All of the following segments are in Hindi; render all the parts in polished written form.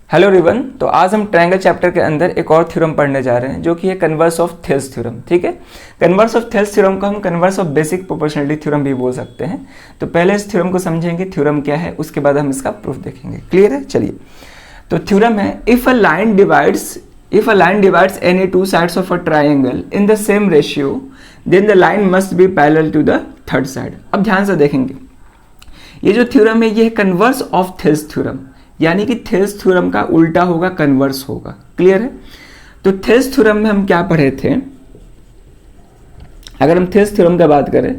Hello everyone. तो आज हम ट्रायंगल चैप्टर के अंदर एक और थ्योरम पढ़ने जा रहे हैं जो कि है कन्वर्स ऑफ थेल्स थ्योरम। ठीक है, कन्वर्स ऑफ थेल्स थ्योरम को हम converse of basic proportionality theorem भी बोल सकते हैं। तो पहले इस थ्योरम को समझेंगे, थ्योरम क्या है, उसके बाद हम इसका प्रूफ देखेंगे। क्लियर है? चलिए, तो थ्योरम है if a line divides any two sides of a triangle in the same ratio then the line must be parallel to the third side. अब ध्यान से देखेंगे, ये जो थ्योरम है ये है कन्वर्स ऑफ थेल्स थ्योरम, यानी कि थेल्स थ्योरम का उल्टा होगा, कन्वर्स होगा। क्लियर है? तो थेल्स थ्योरम में हम क्या पढ़े थे? अगर हम थेल्स थ्योरम का बात करें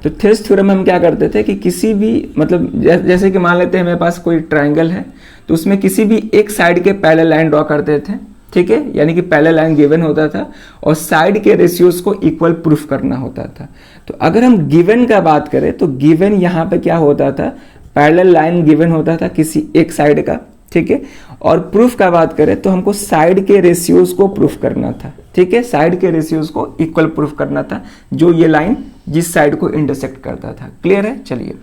तो थेल्स थ्योरम में हम क्या करते थे कि किसी भी मतलब जैसे कि मान लेते हैं मेरे पास कोई ट्राइंगल है, तो उसमें किसी भी एक साइड के पैरेलल लाइन ड्रॉ करते थे। ठीक है, यानी कि पैरेलल लाइन गिवन होता था और साइड के रेशियोज को इक्वल प्रूफ करना होता था। तो अगर हम गिवन का बात करें तो गिवन यहाँ पे क्या होता था, पैरेलल लाइन गिवन होता था किसी एक साइड का। ठीक है, और प्रूफ का बात करें तो हमको साइड के रेशियोज को प्रूफ करना था। ठीक है, साइड के रेशियोज को इक्वल प्रूफ करना था जो ये लाइन जिस साइड को इंटरसेक्ट करता था। क्लियर है? चलिए,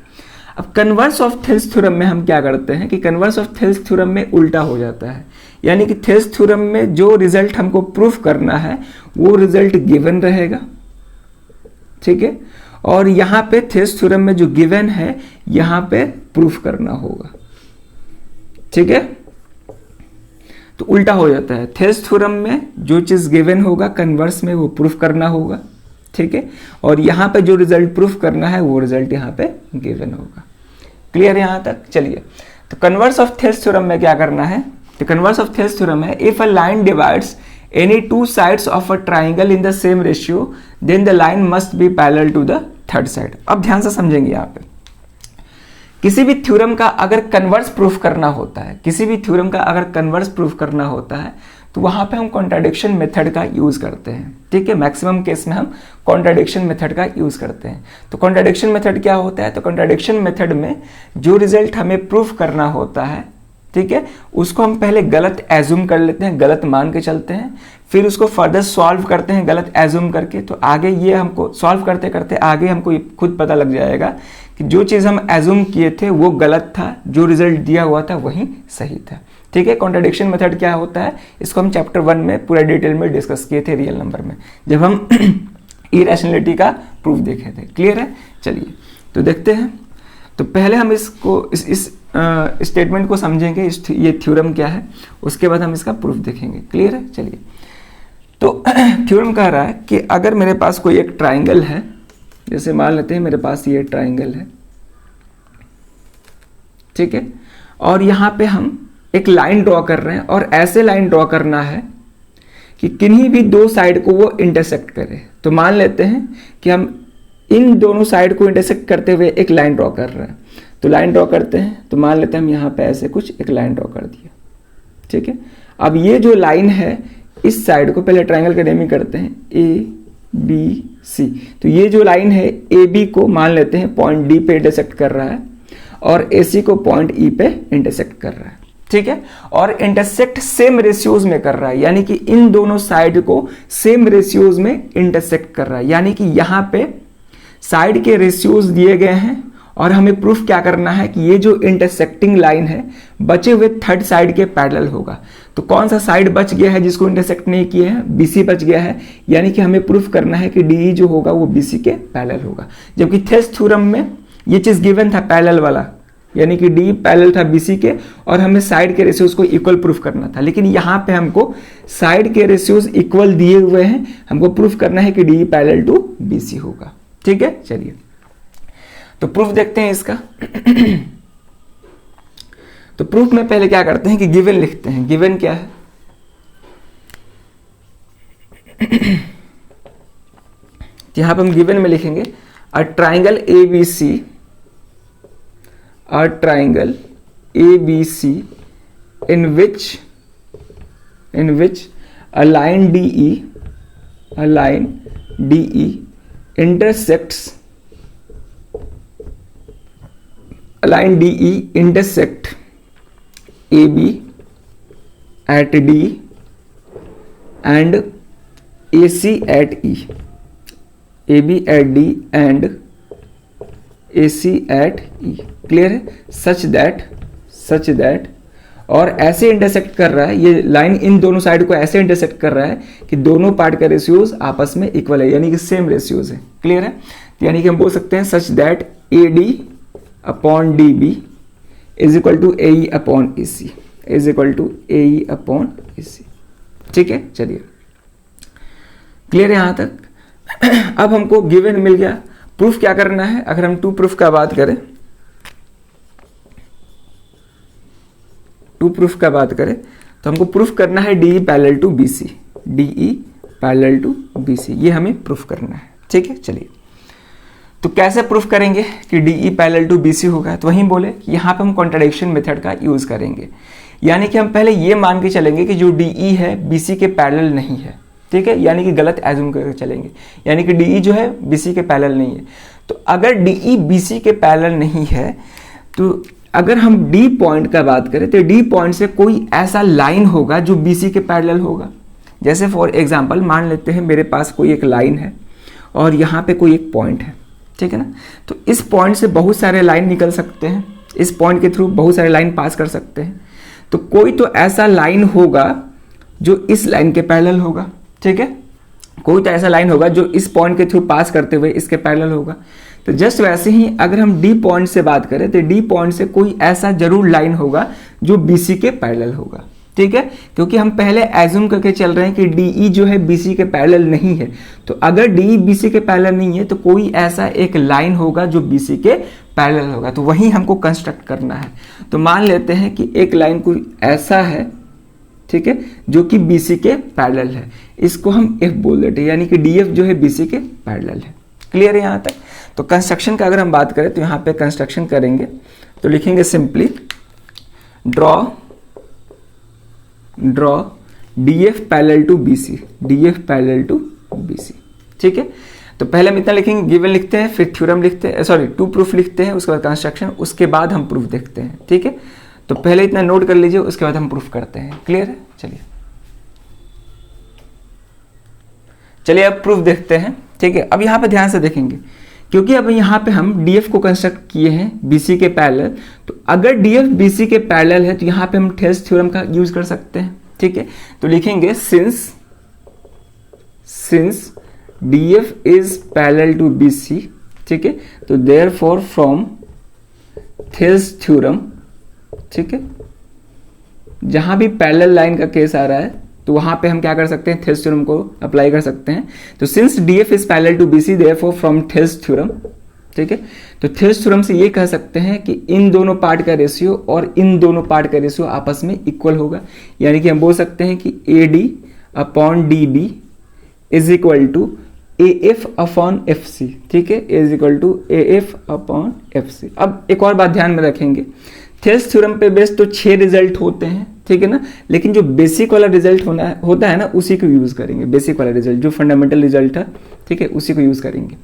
अब कन्वर्स ऑफ थेल्स थ्योरम में हम क्या करते हैं कि कन्वर्स ऑफ थेल्स थ्योरम में उल्टा हो जाता है, यानी कि थेल्स थ्योरम में जो रिजल्ट हमको प्रूफ करना है वो रिजल्ट गिवन रहेगा। ठीक है, और यहां पे थेल्स थ्योरम में जो गिवन है यहां पे प्रूफ करना होगा। ठीक है, तो उल्टा हो जाता है। थेल्स थ्योरम में जो चीज गिवन होगा कन्वर्स में वो प्रूफ करना होगा। ठीक है, और यहां पे जो रिजल्ट प्रूफ करना है वो रिजल्ट यहां पे गिवन होगा। क्लियर है यहां तक? चलिए, तो कन्वर्स ऑफ थेल्स थ्योरम में क्या करना है? तो कन्वर्स ऑफ थेल्स थ्योरम है if a line divides any two sides of a triangle in the same ratio then the line must be parallel to the third side। अब ध्यान से समझेंगे, यहाँ पे किसी भी थ्योरम का अगर कन्वर्स प्रूफ करना होता है, किसी भी थ्योरम का अगर कन्वर्स प्रूफ करना होता है तो वहां पे हम कॉन्ट्राडिक्शन मेथड का यूज करते हैं। ठीक है, मैक्सिमम केस में हम कॉन्ट्राडिक्शन मेथड का यूज करते हैं। तो कॉन्ट्राडिक्शन मेथड क्या होता है? तो कॉन्ट्राडिक्शन मेथड में जो रिजल्ट हमें प्रूफ करना होता है, ठीक है, उसको हम पहले गलत एज्यूम कर लेते हैं, गलत मान के चलते हैं, फिर उसको फर्दर सॉल्व करते हैं गलत एज्यूम करके। तो आगे ये हमको सॉल्व करते करते आगे हमको खुद पता लग जाएगा कि जो चीज़ हम एज्यूम किए थे वो गलत था, जो रिजल्ट दिया हुआ था वही सही था। ठीक है, कॉन्ट्राडिक्शन मेथड क्या होता है इसको हम चैप्टर 1 में पूरा डिटेल में डिस्कस किए थे रियल नंबर में, जब हम इरेशनलिटी का प्रूफ देखे थे। क्लियर है? चलिए, तो देखते हैं। तो पहले हम इसको इस स्टेटमेंट को समझेंगे, ये थ्योरम क्या है, उसके बाद हम इसका प्रूफ देखेंगे। क्लियर है? चलिए, तो थ्योरम कह रहा है कि अगर मेरे पास कोई एक ट्राइंगल है, जैसे मान लेते हैं मेरे पास ये ट्राइंगल है, ठीक है, और यहां पे हम एक लाइन ड्रॉ कर रहे हैं और ऐसे लाइन ड्रॉ करना है कि किन्हीं भी दो साइड को वो इंटरसेक्ट करे। तो मान लेते हैं कि हम इन दोनों साइड को इंटरसेक्ट करते हुए एक लाइन ड्रॉ कर रहे हैं। तो लाइन ड्रॉ करते हैं, तो मान लेते हैं हम यहाँ पे ऐसे कुछ एक लाइन ड्रॉ कर दिया। ठीक है, अब ये जो लाइन है इस साइड को पहले ट्राइंगल का नेमिंग करते हैं ABC। तो ये जो लाइन है AB को मान लेते हैं पॉइंट D पे इंटरसेक्ट कर रहा है और AC को पॉइंट E पे इंटरसेक्ट कर रहा है। ठीक है, और इंटरसेक्ट सेम रेशियोज में कर रहा है, यानी कि इन दोनों साइड को सेम रेशियोज में इंटरसेक्ट कर रहा है, यानी कि यहाँ पे साइड के रेशियोज दिए गए हैं और हमें प्रूफ क्या करना है कि ये जो इंटरसेक्टिंग लाइन है बचे हुए थर्ड साइड के पैरेलल होगा। तो कौन सा साइड बच गया है जिसको इंटरसेक्ट नहीं किया है? BC बच गया है, यानी कि हमें प्रूफ करना है कि DE जो होगा वो BC के पैरेलल होगा। जबकि थेल्स थ्योरम में ये चीज गिवन था पैरेलल वाला, यानी कि DE पैरेलल था BC के और हमें साइड के रेशियोज को इक्वल प्रूफ करना था। लेकिन यहाँ पे हमको साइड के रेशियोज इक्वल दिए हुए हैं, हमको प्रूफ करना है कि DE पैरेलल टू BC होगा। ठीक है, चलिए, तो प्रूफ देखते हैं इसका। तो प्रूफ में पहले क्या करते हैं कि गिवन लिखते हैं। गिवन क्या है? यहां पर हम गिवन में लिखेंगे a triangle ABC, a triangle ABC in which a line DE intersects line DE intersect AB at D and AC at E, AB at D and AC at E। Clear है? such that और ऐसे इंटरसेक्ट कर रहा है, ये लाइन इन दोनों साइड को ऐसे इंटरसेक्ट कर रहा है कि दोनों पार्ट का रेशियोज आपस में इक्वल है, यानी कि सेम रेशियोज है। क्लियर है? यानी कि हम बोल सकते हैं such that AD upon DB is equal to AE upon EC is equal to AE upon EC। ठीक है, चलिए क्लियर है यहां तक। अब हमको गिवन मिल गया, प्रूफ क्या करना है? अगर हम टू प्रूफ का बात करें, तो हमको प्रूफ करना है DE parallel to BC, DE parallel to BC, ये हमें प्रूफ करना है। ठीक है, चलिए तो कैसे प्रूफ करेंगे कि DE पैरेलल टू BC होगा? तो वहीं बोले कि यहाँ पे हम कॉन्ट्रडिक्शन मेथड का यूज करेंगे, यानी कि हम पहले ये मान के चलेंगे कि जो DE है BC के पैरेलल नहीं है। ठीक है, यानी कि गलत एज्यूम करके चलेंगे, यानी कि DE जो है BC के पैरेलल नहीं है। तो अगर DE BC के पैरेलल नहीं है, तो अगर हम D पॉइंट का बात करें तो D पॉइंट से कोई ऐसा लाइन होगा जो BC के पैरेलल होगा। जैसे फॉर एग्जांपल मान लेते हैं मेरे पास कोई एक लाइन है और यहाँ पे कोई एक पॉइंट है, ठीक है ना। तो इस पॉइंट से बहुत सारे लाइन निकल सकते हैं, इस पॉइंट के थ्रू बहुत सारे लाइन पास कर सकते हैं। तो कोई तो ऐसा लाइन होगा जो इस लाइन के पैरेलल होगा, ठीक है, कोई तो ऐसा लाइन होगा जो इस पॉइंट के थ्रू पास करते हुए इसके पैरेलल होगा। तो जस्ट वैसे ही अगर हम डी पॉइंट से बात करें तो डी पॉइंट से कोई ऐसा जरूर लाइन होगा जो बीसी के पैरेलल होगा, ठीक है, क्योंकि हम पहले एज्यूम करके चल रहे हैं कि डीई जो है बीसी के पैरेलल नहीं है। तो अगर डीई बीसी के पैरेलल नहीं है तो कोई ऐसा एक लाइन होगा जो बीसी के पैरेलल होगा, तो वही हमको कंस्ट्रक्ट करना है। तो मान लेते हैं कि एक लाइन कोई ऐसा है, ठीक है, जो कि बीसी के पैरेलल है, इसको हम एफ बोल देते हैं, यानी कि डीएफ जो है बीसी के पैरेलल है। क्लियर है यहां तक? तो कंस्ट्रक्शन का अगर हम बात करें तो यहां पे कंस्ट्रक्शन करेंगे तो लिखेंगे simply draw DF parallel to BC, DF parallel to BC, ठीक है। तो पहले हम इतना लिखेंगे, गिवन लिखते हैं, फिर थ्योरम लिखते हैं, सॉरी टू प्रूफ लिखते हैं, उसके बाद कंस्ट्रक्शन, उसके बाद हम प्रूफ देखते हैं, ठीक है। तो पहले इतना नोट कर लीजिए, उसके बाद हम प्रूफ करते हैं। क्लियर है? चलिए अब प्रूफ देखते हैं, ठीक है। अब यहां पे ध्यान से देखेंगे, क्योंकि अब यहां पे हम डीएफ को कंस्ट्रक्ट किए हैं बीसी के पैरेलल, तो अगर डीएफ बीसी के पैरेलल है तो यहां पे हम थेल्स थ्योरम का यूज कर सकते हैं, ठीक है। तो लिखेंगे since DF is parallel to BC, ठीक है, तो देयरफॉर फ्रॉम थेल्स थ्योरम, ठीक है, जहां भी पैरेलल लाइन का केस आ रहा है तो वहां पे हम क्या कर सकते हैं, थेल्स थ्योरम को अप्लाई कर सकते हैं। तो since DF is parallel to BC therefore from Thales theorem, ठीक है, तो थेल्स थ्योरम से ये कह सकते हैं कि इन दोनों पार्ट का रेशियो और इन दोनों पार्ट का रेशियो आपस में इक्वल होगा, यानी कि हम बोल सकते हैं कि AD upon DB is equal to AF upon FC, ठीक है, is equal to AF upon FC। अब एक और बात ध्यान में रखेंगे, थेल्स थ्योरम पे बेस्ड तो 6 रिजल्ट होते हैं, ठीक है ना, लेकिन जो बेसिक वाला रिजल्ट होता है ना, उसी को यूज करेंगे, बेसिक वाला रिजल्ट जो फंडामेंटल रिजल्ट है, ठीक है, उसी को यूज करेंगे।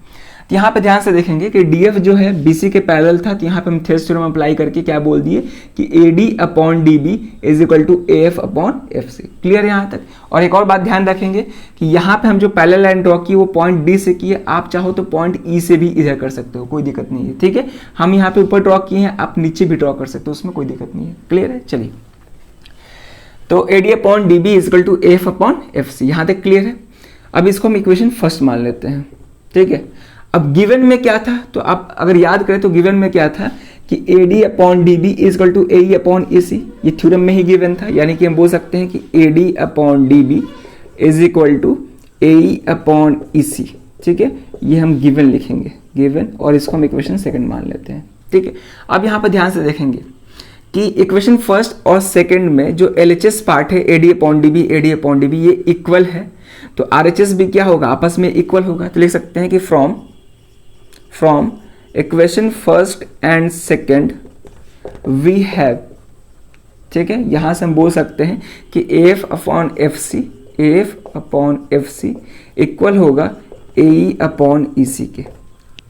तो यहाँ पे ध्यान से देखेंगे कि डीएफ जो है बीसी के पैरेलल था, तो यहाँ पे हम थेल्स थ्योरम अप्लाई करके क्या बोल दिए कि AD upon DB is equal to AF upon FC। Clear है यहाँ तक? और एक और बात ध्यान रखेंगे कि यहाँ पे हम जो पैरेलल लाइन ड्रॉ की वो पॉइंट डी से की है, आप चाहो तो पॉइंट ई से भी इधर कर सकते हो, कोई दिक्कत नहीं है, ठीक है। हम यहाँ पे ऊपर ड्रॉ किए हैं, आप नीचे भी ड्रॉ कर सकते हो, उसमें कोई दिक्कत नहीं है। क्लियर है? चलिए, तो AD upon DB is equal to AF upon FC, यहाँ तक क्लियर है। अब इसको हम इक्वेशन फर्स्ट मान लेते हैं, ठीक है। अब गिवन में क्या था, तो आप अगर याद करें तो गिवन में क्या था कि AD upon DB is equal to AE upon EC, ये थ्योरम में ही गिवन था, यानी कि हम बोल सकते हैं कि AD upon DB is equal to AE upon EC, ठीक है, ये हम गिवन लिखेंगे, गिवन, और इसको हम इक्वेशन सेकंड मान लेते हैं, ठीक है। अब यहाँ पर ध्यान से देखेंगे कि इक्वेशन फर्स्ट और सेकंड में जो LHS पार्ट है AD अपॉन DB ये इक्वल है, तो RHS भी क्या होगा, आपस में इक्वल होगा। तो लिख सकते हैं कि from equation first and second we have, ठीक है, यहां से हम बोल सकते हैं कि AF अपॉन FC इक्वल होगा AE अपॉन EC के,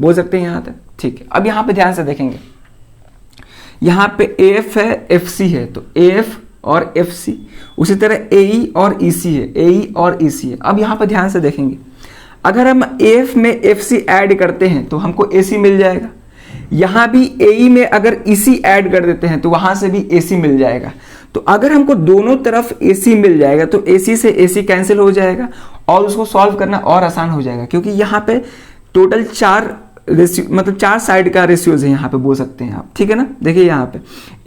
बोल सकते हैं यहां तक, ठीक है। अब यहां पे ध्यान से देखेंगे, यहां पे AF है, FC है, तो AF और FC, उसी तरह AE और EC है, AE और EC है। अब यहां पर ध्यान से देखेंगे, अगर हम AF में FC ऐड करते हैं तो हमको AC मिल जाएगा, यहां भी AE में अगर EC ऐड कर देते हैं तो वहां से भी AC मिल जाएगा। तो अगर हमको दोनों तरफ AC मिल जाएगा तो AC से AC कैंसिल हो जाएगा और उसको सॉल्व करना और आसान हो जाएगा, क्योंकि यहाँ पे टोटल 4 रेशियो मतलब 4 साइड का रेशियोज है यहाँ पे, बोल सकते हैं आप, ठीक है ना। देखिए यहाँ पे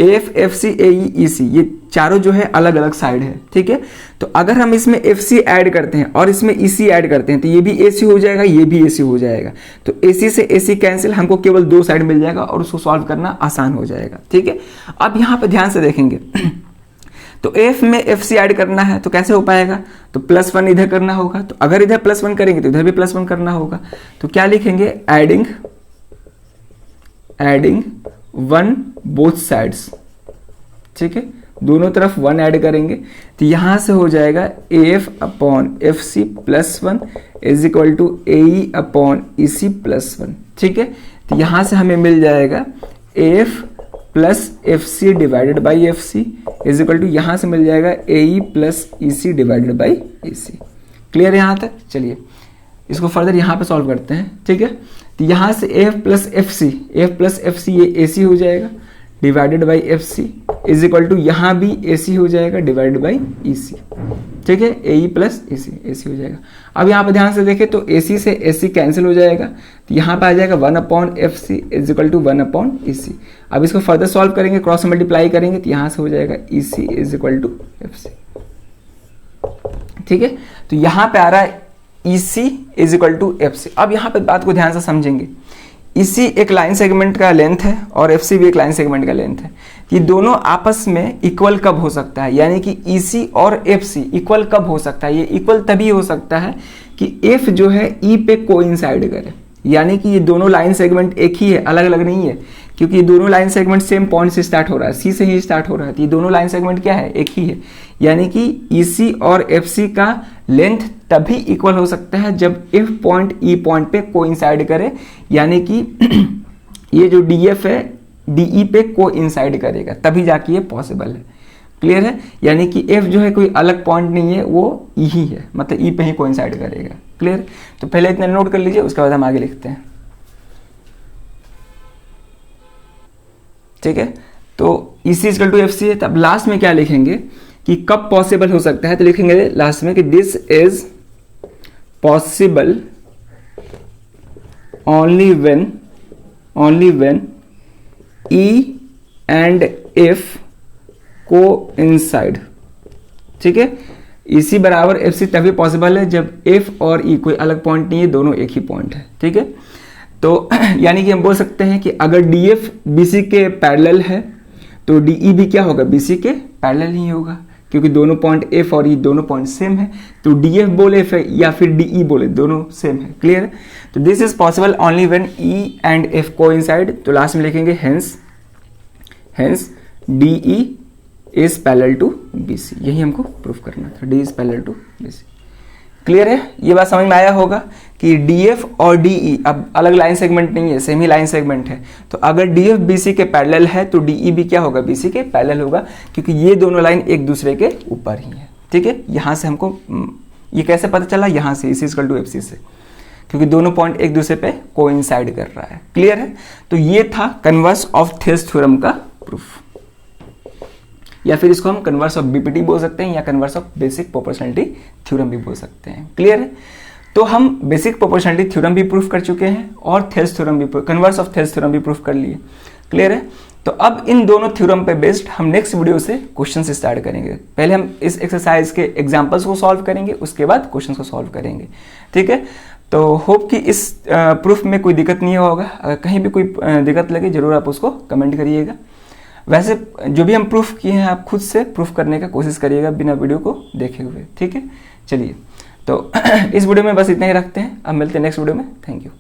AF, FC, AE, EC ये चारों जो है अलग अलग साइड है, ठीक है। तो अगर हम इसमें FC ऐड करते हैं और इसमें EC ऐड करते हैं तो ये भी AC हो जाएगा, ये भी AC हो जाएगा। तो AC से AC कैंसिल, हमको केवल 2 साइड मिल जाएगा और उसको सॉल्व करना आसान हो जाएगा, ठीक है। अब यहाँ पे ध्यान से देखेंगे तो AF में FC ऐड करना है तो कैसे हो पाएगा, तो +1 इधर करना होगा, तो अगर इधर +1 करेंगे तो इधर भी +1 करना होगा। तो क्या लिखेंगे, एडिंग 1 बोथ साइड्स, ठीक है, दोनों तरफ 1 ऐड करेंगे तो यहां से हो जाएगा AF upon FC +1 is equal to AE upon EC +1, ठीक है। तो यहां से हमें मिल जाएगा AF plus FC divided by FC is equal to यहां से मिल जाएगा AE plus EC divided by EC। Clear है यहां तक? चलिए इसको फर्दर यहां पे सॉल्व करते हैं, ठीक है। तो यहां से AF प्लस FC ये AC हो जाएगा divided by FC is equal to यहां भी AC हो जाएगा डिवाइडेड बाई EC, ठीक है। AE प्लस AC हो जाएगा। अब यहाँ पे ध्यान से देखें तो AC से AC कैंसिल हो जाएगा, तो यहाँ पे आ जाएगा 1 upon FC is equal to 1 upon EC। अब इसको फर्दर सॉल्व करेंगे, क्रॉस मल्टीप्लाई करेंगे तो यहाँ से हो जाएगा EC is equal to FC, ठीक है। तो यहाँ पे आ रहा है EC is equal to FC। अब यहाँ पे बात को ध्यान से समझेंगे, EC एक लाइन सेगमेंट का लेंथ है और FC भी एक लाइन सेगमेंट का लेंथ है। ये दोनों आपस में इक्वल कब हो सकता है, यानी कि EC और FC इक्वल कब हो सकता है, ये इक्वल तभी हो सकता है कि F जो है E पे कोइंसाइड करे, यानी कि ये दोनों लाइन सेगमेंट एक ही है, अलग अलग नहीं है, क्योंकि ये दोनों लाइन सेगमेंट सेम पॉइंट से स्टार्ट हो रहा है, C से ही स्टार्ट हो रहा है। तो ये दोनों लाइन सेगमेंट क्या है, एक ही है, यानी कि EC और FC का लेंथ तभी इक्वल हो सकता है जब F पॉइंट E पॉइंट पे कोइंसाइड करे, यानी कि ये जो DF है DE पे कोइंसाइड करेगा, तभी जाके ये पॉसिबल है। क्लियर है? यानी कि F जो है कोई अलग पॉइंट नहीं है, वो E ही है, मतलब E पे ही कोइंसाइड करेगा। क्लियर? तो पहले इतना नोट कर लीजिए, उसके बाद हम आगे लिखते हैं, ठीक है। तो EC इक्वल टू FC है, तब लास्ट में क्या लिखेंगे कि कब पॉसिबल हो सकता है, तो लिखेंगे लास्ट में कि this is possible only when E and F coincide, ठीक है। EC बराबर FC तभी पॉसिबल है जब F और E कोई अलग पॉइंट नहीं है, दोनों एक ही पॉइंट है, ठीक है। तो यानी कि हम बोल सकते हैं कि अगर DF BC के पैरेलल है तो DE भी क्या होगा, BC के पैरेलल ही होगा, क्योंकि दोनों पॉइंट F और E दोनों पॉइंट सेम है। तो DF बोले या फिर DE बोले, दोनों सेम है। क्लियर है? तो this is possible only when E and F coincide. तो लास्ट में लिखेंगे hence DE is parallel to BC, यही हमको प्रूफ करना था, D is parallel to BC। Clear है? ये बात समझ में आया होगा कि DF और DE अब अलग लाइन सेगमेंट नहीं है, सेम ही लाइन सेगमेंट है। तो अगर DF BC के पैरेलल है तो DE भी क्या होगा, BC के पैरेलल होगा, क्योंकि ये दोनों लाइन एक दूसरे के ऊपर ही है, ठीक है। यहां से हमको ये कैसे पता चला, यहां से EC इक्वल टू FC से, क्योंकि दोनों पॉइंट एक दूसरे पे कोइंसाइड कर रहा है। क्लियर है? तो ये था कन्वर्स ऑफ थेल्स थ्योरम का प्रूफ, या फिर इसको हम कन्वर्स ऑफ BPT बोल सकते हैं या converse of basic proportionality theorem भी बोल सकते हैं। क्लियर है? तो हम बेसिक प्रोपोर्शनलिटी थ्योरम भी प्रूफ कर चुके हैं और थेल्स थ्योरम भी, कन्वर्स ऑफ थेल्स थ्योरम भी प्रूफ कर लिए। क्लियर है? तो अब इन दोनों थ्योरम पे बेस्ड हम नेक्स्ट वीडियो से क्वेश्चन से स्टार्ट करेंगे। पहले हम इस एक्सरसाइज के एग्जाम्पल्स को सॉल्व करेंगे, उसके बाद क्वेश्चन को सॉल्व करेंगे, ठीक है। तो होप कि इस प्रूफ में कोई दिक्कत नहीं होगा। अगर कहीं भी कोई दिक्कत लगे जरूर आप उसको कमेंट करिएगा। वैसे जो भी हम प्रूफ किए हैं आप खुद से प्रूफ करने का कोशिश करिएगा बिना वीडियो को देखे हुए, ठीक है। चलिए तो इस वीडियो में बस इतना ही रखते हैं, अब मिलते हैं नेक्स्ट वीडियो में। Thank you.